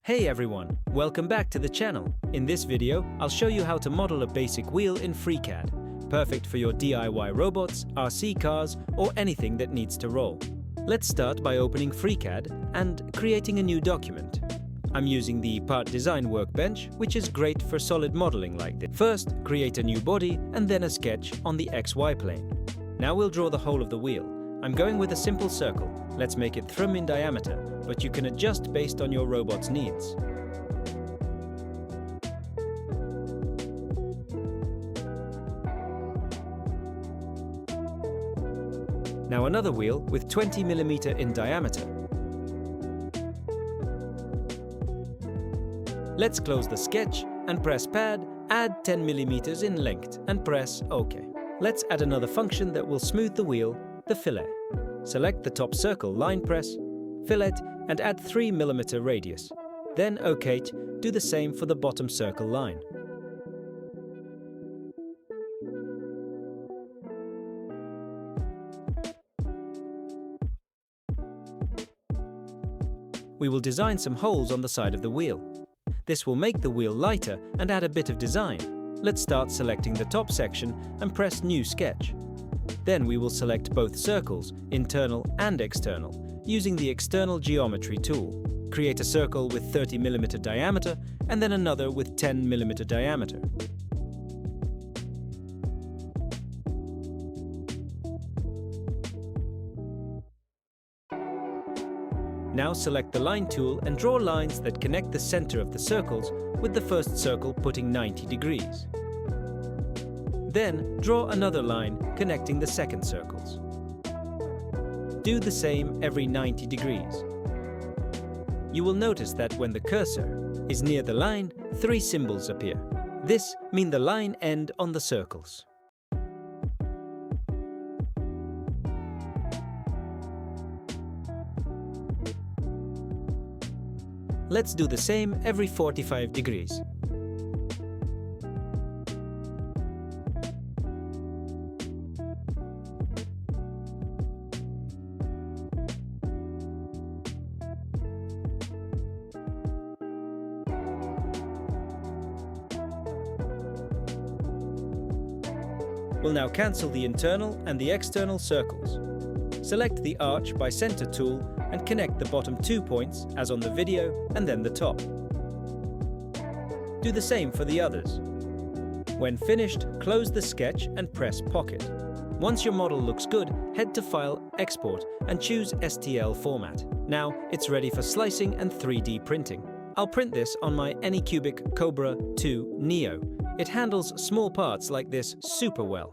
Hey everyone, welcome back to the channel. In this video, I'll show you how to model a basic wheel in FreeCAD, perfect for your DIY robots, RC cars, or anything that needs to roll. Let's start by opening FreeCAD and creating a new document. I'm using the Part Design workbench, which is great for solid modeling like this. First, create a new body and then a sketch on the XY plane. Now we'll draw the whole of the wheel. I'm going with a simple circle. Let's make it 3 in diameter, but you can adjust based on your robot's needs. Now another wheel with 20 mm in diameter. Let's close the sketch and press Pad, add 10 mm in length and press OK. Let's add another function that will smooth the wheel, the fillet. Select the top circle, line press, fillet, and add 3 mm radius. Then OK, do the same for the bottom circle line. We will design some holes on the side of the wheel. This will make the wheel lighter and add a bit of design. Let's start selecting the top section and press New Sketch. Then we will select both circles, internal and external, using the External Geometry tool. Create a circle with 30 mm diameter and then another with 10 mm diameter. Now select the Line tool and draw lines that connect the center of the circles, with the first circle putting 90 degrees. Then draw another line connecting the second circles. Do the same every 90 degrees. You will notice that when the cursor is near the line, 3 symbols appear. This means the line end on the circles. Let's do the same every 45 degrees. We'll now cancel the internal and the external circles. Select the Arch by Center tool and connect the bottom 2 points, as on the video, and then the top. Do the same for the others. When finished, close the sketch and press Pocket. Once your model looks good, head to File, Export, and choose STL format. Now it's ready for slicing and 3D printing. I'll print this on my Anycubic Kobra 2 Neo. It handles small parts like this super well.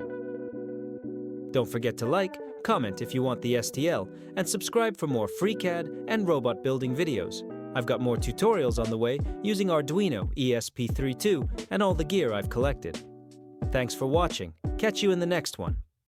Don't forget to like, comment if you want the STL, and subscribe for more FreeCAD and robot building videos. I've got more tutorials on the way using Arduino ESP32 and all the gear I've collected. Thanks for watching. Catch you in the next one.